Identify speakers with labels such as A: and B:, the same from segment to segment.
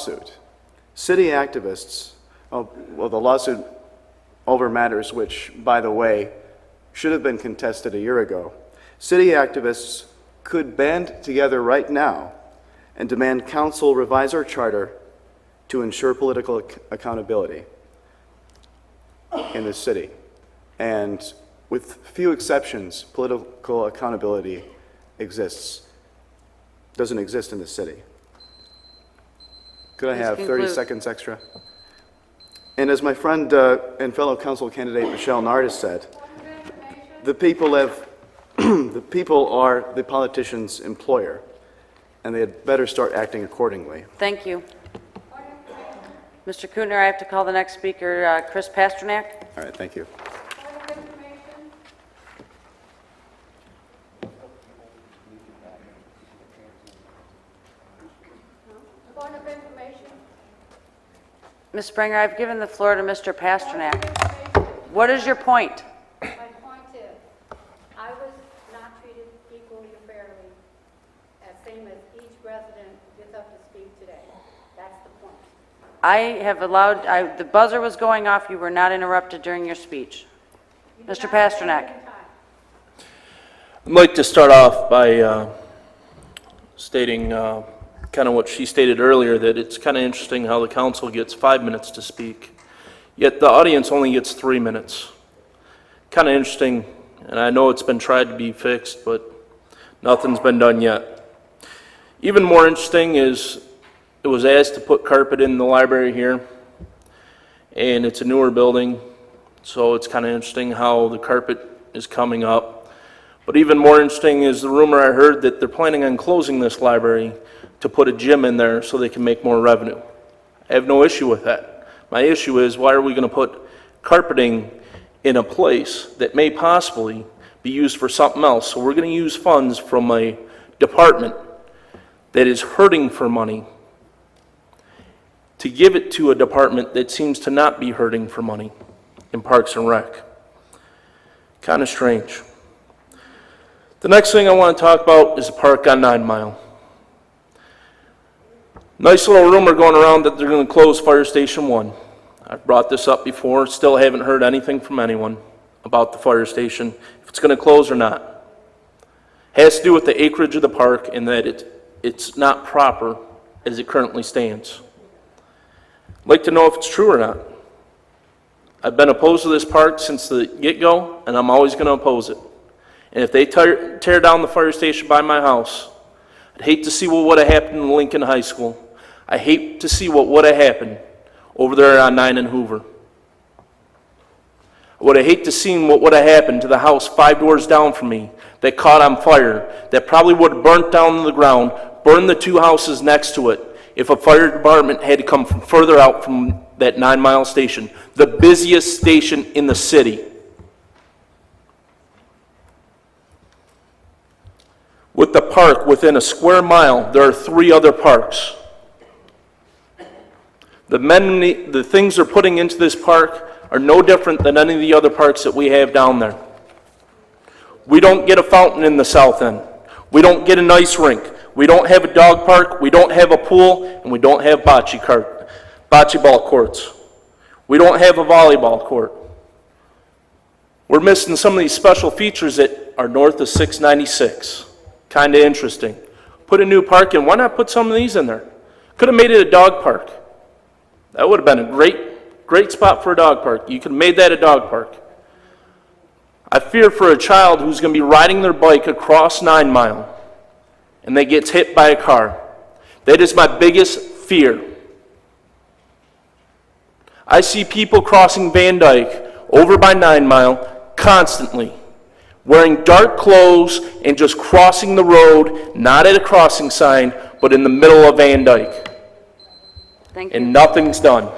A: lawsuit. City activists, oh, well, the lawsuit over matters which, by the way, should have been contested a year ago. City activists could band together right now and demand council revise our charter to ensure political accountability in the city. And with few exceptions, political accountability doesn't exist in the city. Could I have 30 seconds extra? And as my friend and fellow council candidate Michelle Nard has said, the people are the politicians' employer, and they had better start acting accordingly.
B: Thank you. Mr. Kuntner, I have to call the next speaker, Chris Pasternak.
A: All right, thank you.
B: Ms. Springer, I've given the floor to Mr. Pasternak. What is your point?
C: My point is, I was not treated equally or fairly, as same as each resident gets up to speak today. That's the point.
B: I have allowed, the buzzer was going off. You were not interrupted during your speech. Mr. Pasternak.
D: I'd like to start off by stating kind of what she stated earlier, that it's kind of interesting how the council gets 5 minutes to speak, yet the audience only gets 3 minutes. Kind of interesting, and I know it's been tried to be fixed, but nothing's been done yet. Even more interesting is it was asked to put carpet in the library here, and it's a newer building, so it's kind of interesting how the carpet is coming up. But even more interesting is the rumor I heard that they're planning on closing this library to put a gym in there so they can make more revenue. I have no issue with that. My issue is, why are we going to put carpeting in a place that may possibly be used for something else? So we're going to use funds from a department that is hurting for money to give it to a department that seems to not be hurting for money in Parks and Rec. Kind of strange. The next thing I want to talk about is the park on 9 Mile. Nice little rumor going around that they're going to close Fire Station 1. I've brought this up before, still haven't heard anything from anyone about the fire station, if it's going to close or not. Has to do with the acreage of the park and that it's not proper as it currently stands. I'd like to know if it's true or not. I've been opposed to this park since the get-go, and I'm always going to oppose it. And if they tear down the fire station by my house, I'd hate to see what would have happened in Lincoln High School. I hate to see what would have happened over there on 9 and Hoover. I would have hated to see what would have happened to the house 5 doors down from me that caught on fire, that probably would have burnt down to the ground, burned the 2 houses next to it, if a fire department had to come from further out from that 9 Mile station, the busiest station in the city. With the park within a square mile, there are 3 other parks. The things they're putting into this park are no different than any of the other parks that we have down there. We don't get a fountain in the south end. We don't get an ice rink. We don't have a dog park. We don't have a pool, and we don't have bocce ball courts. We don't have a volleyball court. We're missing some of these special features that are north of 696. Kind of interesting. Put a new park in. Why not put some of these in there? Could have made it a dog park. That would have been a great spot for a dog park. You could have made that a dog park. I fear for a child who's going to be riding their bike across 9 Mile and they gets hit by a car. That is my biggest fear. I see people crossing Van Dyke over by 9 Mile constantly, wearing dark clothes and just crossing the road, not at a crossing sign, but in the middle of Van Dyke.
B: Thank you.
D: And nothing's done.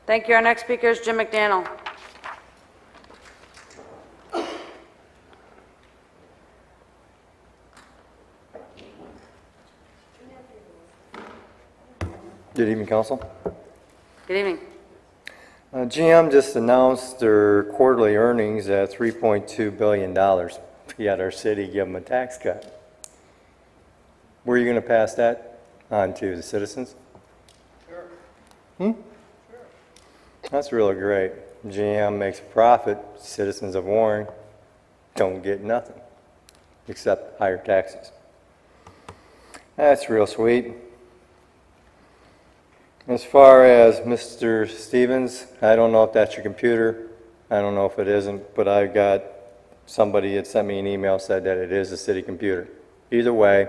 B: Thank you. Our next speaker is Jim McDaniel.
E: Good evening, Council.
B: Good evening.
E: GM just announced their quarterly earnings at $3.2 billion, yet our city gave them a tax cut. Were you going to pass that on to the citizens? That's really great. GM makes a profit, citizens of Warren don't get nothing, except higher taxes. That's real sweet. As far as Mr. Stevens, I don't know if that's your computer. I don't know if it isn't, but I got somebody had sent me an email said that it is a city computer. Either way,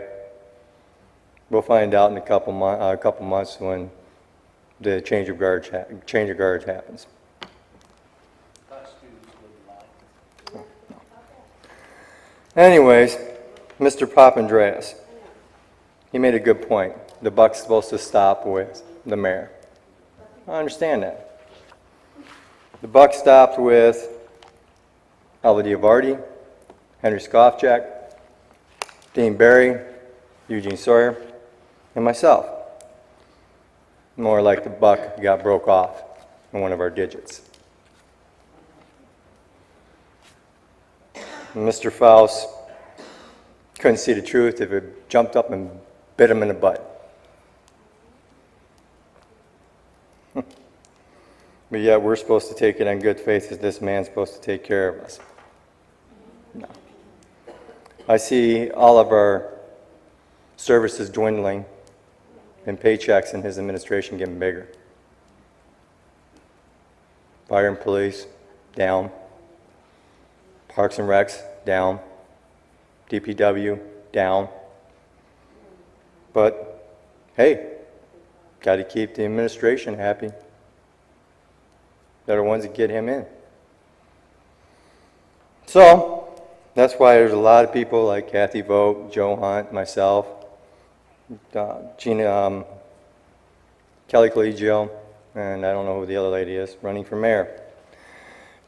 E: we'll find out in a couple months when the change of guards happens. Anyways, Mr. Papandreas, he made a good point. The buck's supposed to stop with the mayor. I understand that. The buck stopped with Alva Diavardi, Henry Skofjak, Dean Barry, Eugene Sawyer, and myself. More like the buck got broke off in one of our digits. Mr. Faust couldn't see the truth if it jumped up and bit him in the butt. But yet we're supposed to take it on good faith that this man's supposed to take care of us. No. I see all of our services dwindling and paychecks in his administration getting bigger. Fire and police, down. Parks and Recs, down. DPW, down. But, hey, got to keep the administration happy. They're the ones that get him in. So, that's why there's a lot of people like Kathy Vogt, Joe Hunt, myself, Kelly Collegio, and I don't know who the other lady is, running for mayor.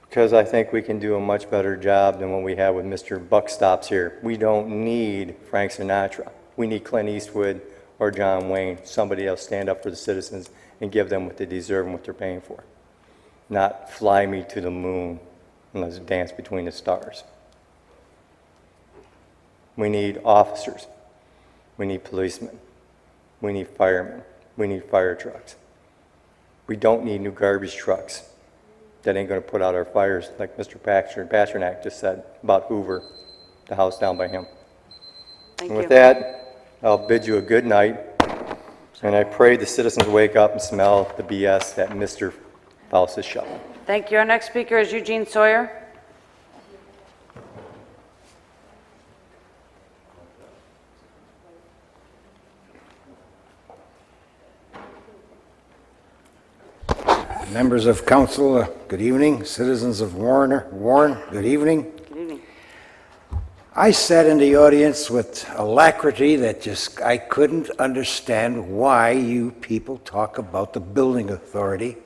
E: Because I think we can do a much better job than what we have with Mr. Buckstops here. We don't need Frank Sinatra. We need Clint Eastwood or John Wayne. Somebody else stand up for the citizens and give them what they deserve and what they're paying for. Not fly me to the moon and let's dance between the stars. We need officers. We need policemen. We need firemen. We need fire trucks. We don't need new garbage trucks that ain't going to put out our fires, like Mr. Pasternak just said about Hoover, the house down by him.
B: Thank
E: And with
B: you.
E: that, I'll bid you a good night, and I pray the citizens wake up and smell the BS that Mr. Faust is shoveling.
B: Thank you. Our next speaker is Eugene Sawyer.
F: Members of council, good evening. Citizens of Warren, good evening.
B: Good evening.
F: I sat in the audience with alacrity that I couldn't understand why you people talk about the building authority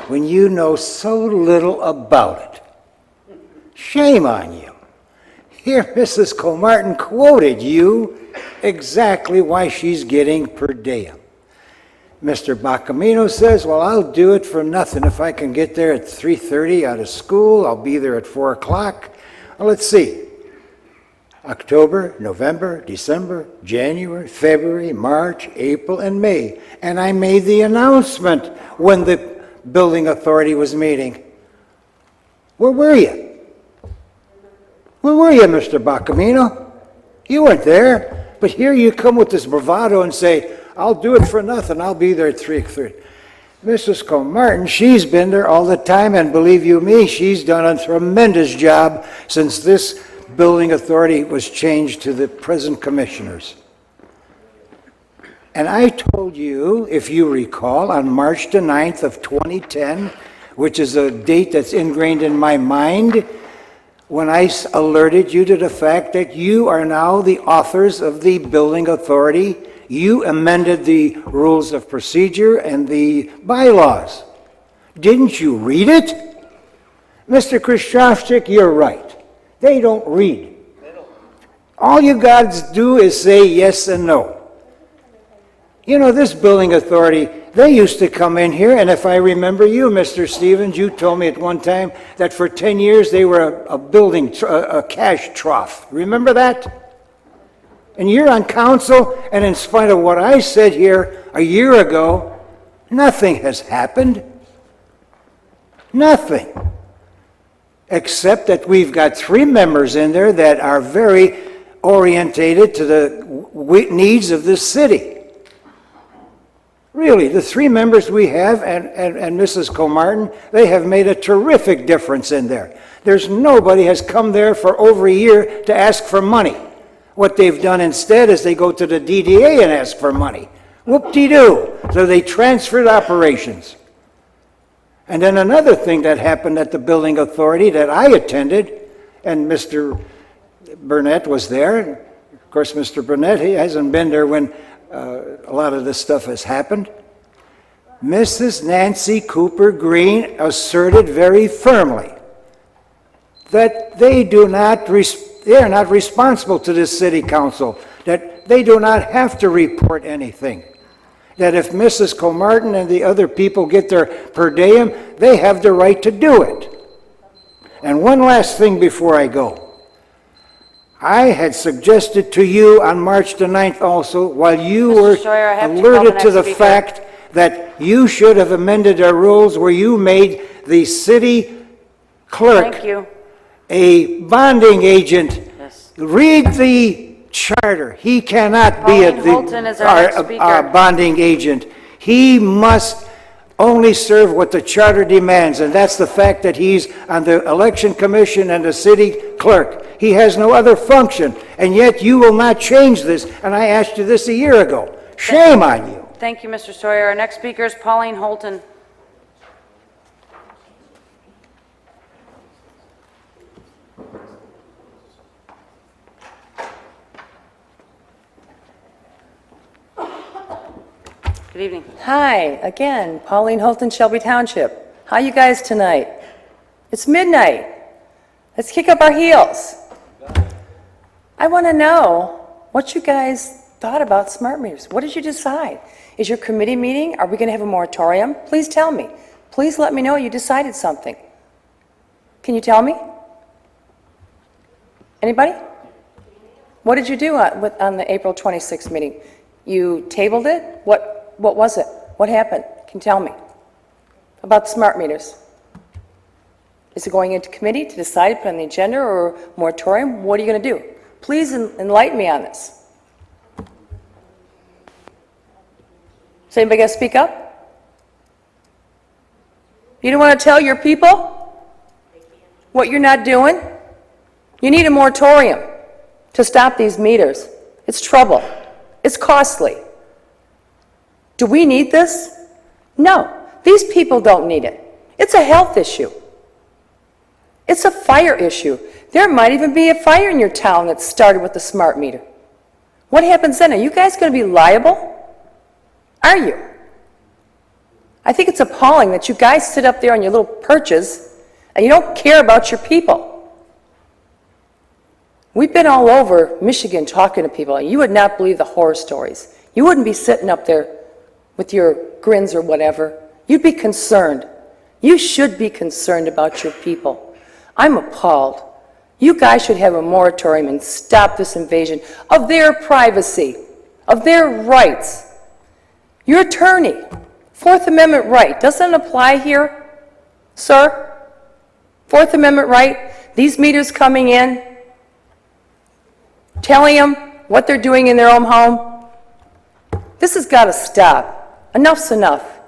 F: when you know so little about it. Shame on you. Here, Mrs. Comartin quoted you exactly why she's getting per diem. Mr. Bacamino says, well, I'll do it for nothing. If I can get there at 3:30 out of school, I'll be there at 4 o'clock. Well, let's see. October, November, December, January, February, March, April, and May. And I made the announcement when the building authority was meeting. Where were you? Where were you, Mr. Bacamino? You weren't there. But here you come with this bravado and say, I'll do it for nothing. I'll be there at 3:30. Mrs. Comartin, she's been there all the time, and believe you me, she's done a tremendous job since this building authority was changed to the present commissioners. And I told you, if you recall, on March the 9th of 2010, which is a date that's ingrained in my mind, when I alerted you to the fact that you are now the authors of the building authority. You amended the rules of procedure and the bylaws. Didn't you read it? Mr. Krzyzewski, you're right. They don't read. All you got to do is say yes and no. You know, this building authority, they used to come in here, and if I remember you, Mr. Stevens, you told me at one time that for 10 years they were a cash trough. Remember that? And you're on council, and in spite of what I said here a year ago, Nothing has happened. Nothing. Except that we've got 3 members in there that are very orientated to the needs of this city. Really, the 3 members we have and Mrs. Comartin, they have made a terrific difference in there. There's nobody has come there for over a year to ask for money. What they've done instead is they go to the DDA and ask for money. Whoop-de-doo. So they transferred operations. And then another thing that happened at the building authority that I attended, and Mr. Burnett was there. Of course, Mr. Burnett, he hasn't been there when a lot of this stuff has happened. Mrs. Nancy Cooper Green asserted very firmly that they are not responsible to this city council, that they do not have to report anything, that if Mrs. Comartin and the other people get their per diem, they have the right to do it. And one last thing before I go. I had suggested to you on March the 9th also, while you
B: Mr.
F: were
B: Sawyer, I have to call
F: alerted
B: the
F: to the
B: next speaker.
F: fact that you should have amended our rules where you made the city clerk
B: Thank you.
F: a bonding agent.
B: Yes.
F: Read the charter. He cannot be
B: Pauline Holton is our next speaker.
F: our bonding agent. He must only serve what the charter demands, and that's the fact that he's on the election commission and the city clerk. He has no other function, and yet you will not change this, and I asked you this a year ago. Shame on you.
B: Thank you, Mr. Sawyer. Our next speaker is Pauline Holton. Good evening.
G: Hi, again, Pauline Holton, Shelby Township. How you guys tonight? It's midnight. Let's kick up our heels. I want to know what you guys thought about smart meters. What did you decide? Is your committee meeting? Are we going to have a moratorium? Please tell me. Please let me know you decided something. Can you tell me? Anybody? What did you do on the April 26th meeting? You tabled it? What was it? What happened? Can you tell me about the smart meters? Is it going into committee to decide, put on the agenda, or moratorium? What are you going to do? Please enlighten me on this. Is anybody going to speak up? You don't want to tell your people what you're not doing? You need a moratorium to stop these meters. It's trouble. It's costly. Do we need this? No. These people don't need it. It's a health issue. It's a fire issue. There might even be a fire in your town that started with the smart meter. What happens then? Are you guys going to be liable? Are you? I think it's appalling that you guys sit up there on your little perches and you don't care about your people. We've been all over Michigan talking to people, and you would not believe the horror stories. You wouldn't be sitting up there with your grins or whatever. You'd be concerned. You should be concerned about your people. I'm appalled. You guys should have a moratorium and stop this invasion of their privacy, of their rights. Your attorney, Fourth Amendment right, doesn't it apply here, sir? Fourth Amendment right, these meters coming in, telling them what they're doing in their own home. This has got to stop. Enough's enough.